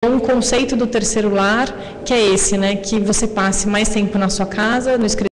um conceito do terceiro lar, que é esse, né? Que você passe mais tempo na sua casa, no escritório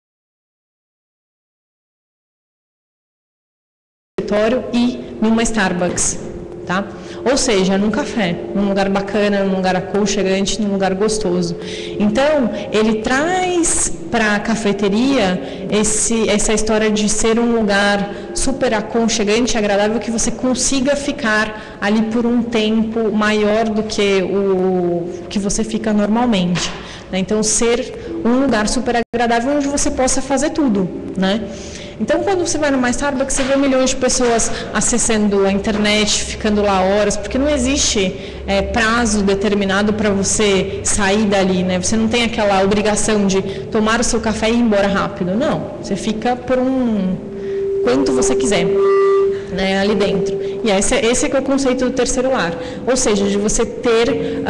e numa Starbucks, tá? Ou seja, num café, num lugar bacana, num lugar aconchegante, num lugar gostoso. Então, ele traz para a cafeteria essa história de ser um lugar super aconchegante, agradável, que você consiga ficar ali por um tempo maior do que o que você fica normalmente. Então, ser um lugar super agradável onde você possa fazer tudo, né? Então, quando você vai numa Starbucks, você vê milhões de pessoas acessando a internet, ficando lá horas, porque não existe prazo determinado para você sair dali, né? Você não tem aquela obrigação de tomar o seu café e ir embora rápido. Não, você fica por quanto você quiser, né, ali dentro. E esse que é o conceito do terceiro lar. Ou seja, de você ter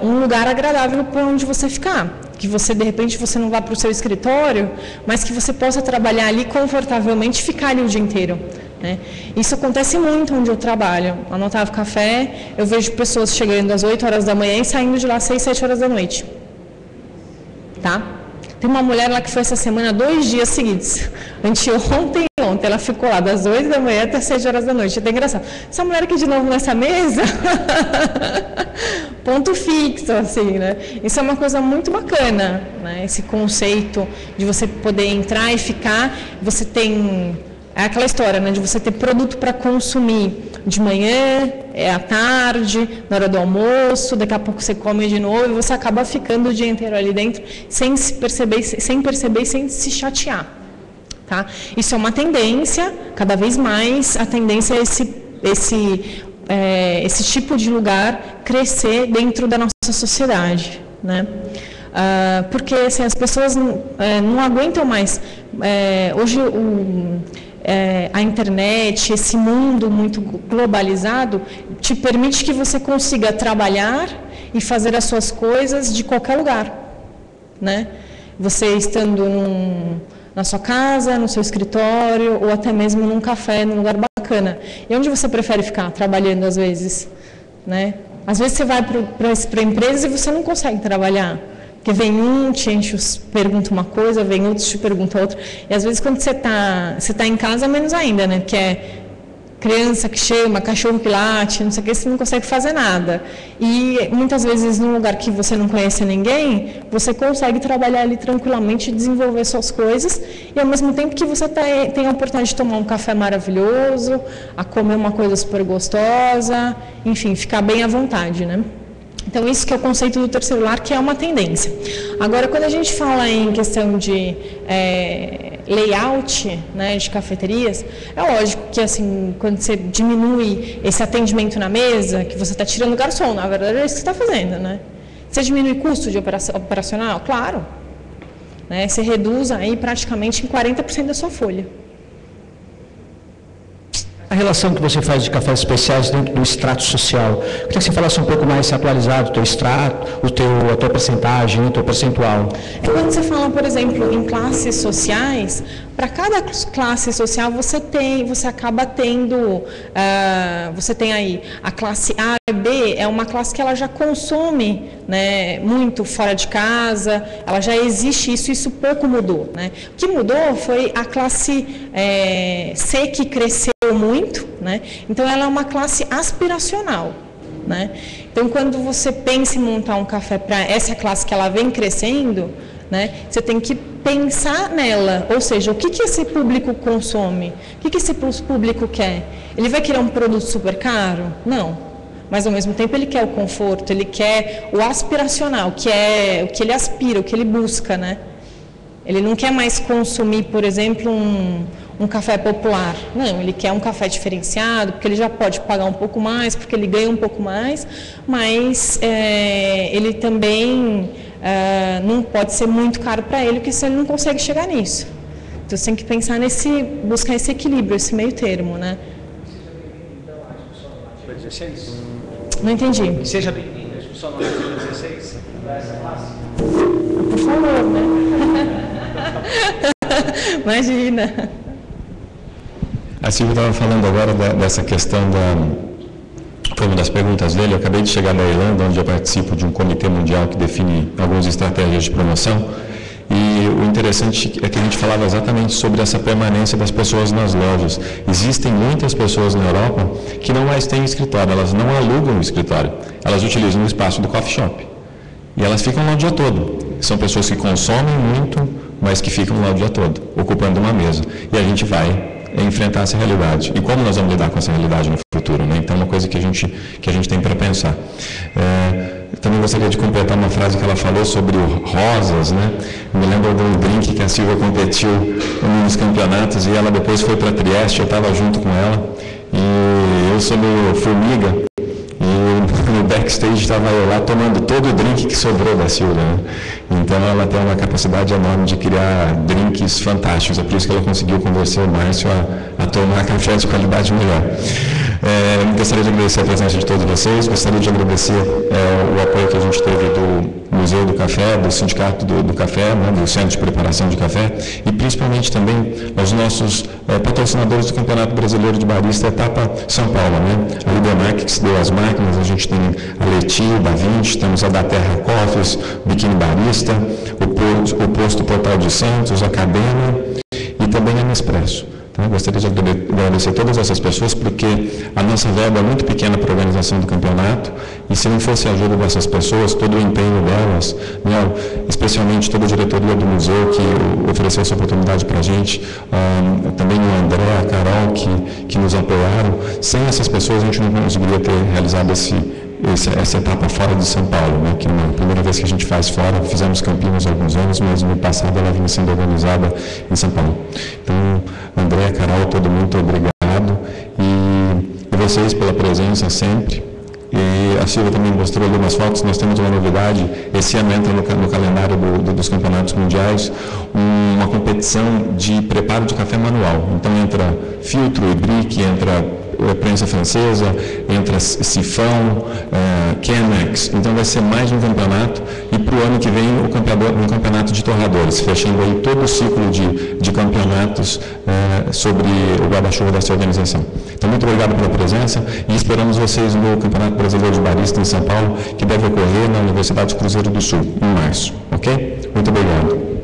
um lugar agradável para onde você ficar. Que você, de repente, você não vá para o seu escritório, mas que você possa trabalhar ali confortavelmente e ficar ali o dia inteiro, né? Isso acontece muito onde eu trabalho. Lá no Otávio Café, eu vejo pessoas chegando às 8 horas da manhã e saindo de lá às 6, 7 horas da noite. Tá? Tem uma mulher lá que foi essa semana 2 dias seguidos. Ontem, ela ficou lá das 8 da manhã até as 6 horas da noite. É até engraçado. Essa mulher aqui de novo nessa mesa, ponto fixo, assim, né? Isso é uma coisa muito bacana, né? Esse conceito de você poder entrar e ficar, você tem... É aquela história, né, de você ter produto para consumir de manhã, à tarde, na hora do almoço, daqui a pouco você come de novo e você acaba ficando o dia inteiro ali dentro sem perceber e sem se chatear. Tá? Isso é uma tendência, cada vez mais a tendência é esse tipo de lugar crescer dentro da nossa sociedade, né? Porque assim, as pessoas não aguentam mais. Hoje a internet, esse mundo muito globalizado, te permite que você consiga trabalhar e fazer as suas coisas de qualquer lugar, né? Você estando na sua casa, no seu escritório, ou até mesmo num café, num lugar bacana. E onde você prefere ficar trabalhando às vezes, né? Às vezes você vai para a empresa e você não consegue trabalhar. Porque vem te pergunta uma coisa, vem outro, te pergunta outra. E às vezes quando você tá em casa, menos ainda, né? Porque é criança que chama, cachorro que late, não sei o que, você não consegue fazer nada. E muitas vezes num lugar que você não conhece ninguém, você consegue trabalhar ali tranquilamente, desenvolver suas coisas, e ao mesmo tempo que você tem a oportunidade de tomar um café maravilhoso, a comer uma coisa super gostosa, enfim, ficar bem à vontade, né? Então, isso que é o conceito do terceiro lar, que é uma tendência. Agora, quando a gente fala em questão de layout, né, de cafeterias, é lógico que, assim, quando você diminui esse atendimento na mesa, que você está tirando o garçom, na verdade é isso que você está fazendo, né? Você diminui custo de operacional? Claro. Né? Você reduz aí praticamente em 40% da sua folha. A relação que você faz de cafés especiais dentro do extrato social, eu queria que você falasse um pouco mais atualizado, o teu extrato, a tua percentagem, o teu percentual. Quando você fala, por exemplo, em classes sociais, para cada classe social você acaba tendo, você tem aí a classe A e B, é uma classe que ela já consome, né, muito fora de casa, ela já existe isso pouco mudou, né? O que mudou foi a classe C, que cresceu muito, né? Então ela é uma classe aspiracional, né? Então quando você pensa em montar um café para essa classe que ela vem crescendo, né, você tem que pensar nela, ou seja, o que esse público consome, o que esse público quer? Ele vai querer um produto super caro? Não, mas ao mesmo tempo ele quer o conforto, ele quer o aspiracional, que é o que ele aspira, o que ele busca, né? Ele não quer mais consumir, por exemplo, um café popular. Não, ele quer um café diferenciado, porque ele já pode pagar um pouco mais, porque ele ganha um pouco mais, mas ele também não pode ser muito caro para ele, porque senão ele não consegue chegar nisso. Então você tem que pensar buscar esse equilíbrio, esse meio termo, né? Não entendi. Seja bem-vindo à discussão 16. Por favor, né? Imagina. A Silvia estava falando agora dessa questão foi uma das perguntas dele. Eu acabei de chegar da Irlanda, onde eu participo de um comitê mundial que define algumas estratégias de promoção. E o interessante é que a gente falava exatamente sobre essa permanência das pessoas nas lojas. Existem muitas pessoas na Europa que não mais têm escritório, elas não alugam o escritório, elas utilizam o espaço do coffee shop. E elas ficam lá o dia todo. São pessoas que consomem muito, mas que ficam lá o dia todo, ocupando uma mesa. E a gente vai enfrentar essa realidade. E como nós vamos lidar com essa realidade no futuro, né? Então, é uma coisa que a gente tem para pensar. Também gostaria de completar uma frase que ela falou sobre o rosas, né? Eu me lembro de um drink que a Silvia competiu em um dos campeonatos e ela depois foi para Trieste, eu estava junto com ela e eu sou meio formiga e no backstage estava eu lá tomando todo o drink que sobrou da Silvia, né? Então ela tem uma capacidade enorme de criar drinks fantásticos, é por isso que ela conseguiu convencer o Márcio a tomar café de qualidade melhor. Gostaria de agradecer a presença de todos vocês, gostaria de agradecer o apoio que a gente teve do Museu do Café, do Sindicato do Café, né, do Centro de Preparação de Café e principalmente também aos nossos patrocinadores do Campeonato Brasileiro de Barista Etapa São Paulo, né? A Lidermac, que se deu as máquinas, a gente tem a Leti, da 20, temos a da Terra Coffees, Biquíni Barista, o Posto Portal de Santos, a Cadena e também a Nespresso. Então, eu gostaria de agradecer todas essas pessoas, porque a nossa verba é muito pequena para a organização do campeonato, e se não fosse a ajuda dessas pessoas, todo o empenho delas, né, especialmente toda a diretoria do museu que ofereceu essa oportunidade para a gente, também o André, a Carol, que nos apoiaram, sem essas pessoas a gente não conseguiria ter realizado essa etapa fora de São Paulo, né, que é a primeira vez que a gente faz fora, fizemos Campinas há alguns anos, mas no passado ela vinha sendo organizada em São Paulo. Então, André, Carol, todo mundo, muito obrigado, e vocês pela presença sempre. E a Silvia também mostrou algumas fotos, nós temos uma novidade, esse ano entra no calendário dos campeonatos mundiais, uma competição de preparo de café manual. Então entra filtro e brick, entra prensa francesa, entra sifão, Chemex, então vai ser mais um campeonato, e para o ano que vem um campeonato de torradores, fechando aí todo o ciclo de campeonatos sobre o guarda-chuva dessa organização. Então, muito obrigado pela presença e esperamos vocês no Campeonato Brasileiro de Barista em São Paulo, que deve ocorrer na Universidade Cruzeiro do Sul, em março, ok? Muito obrigado.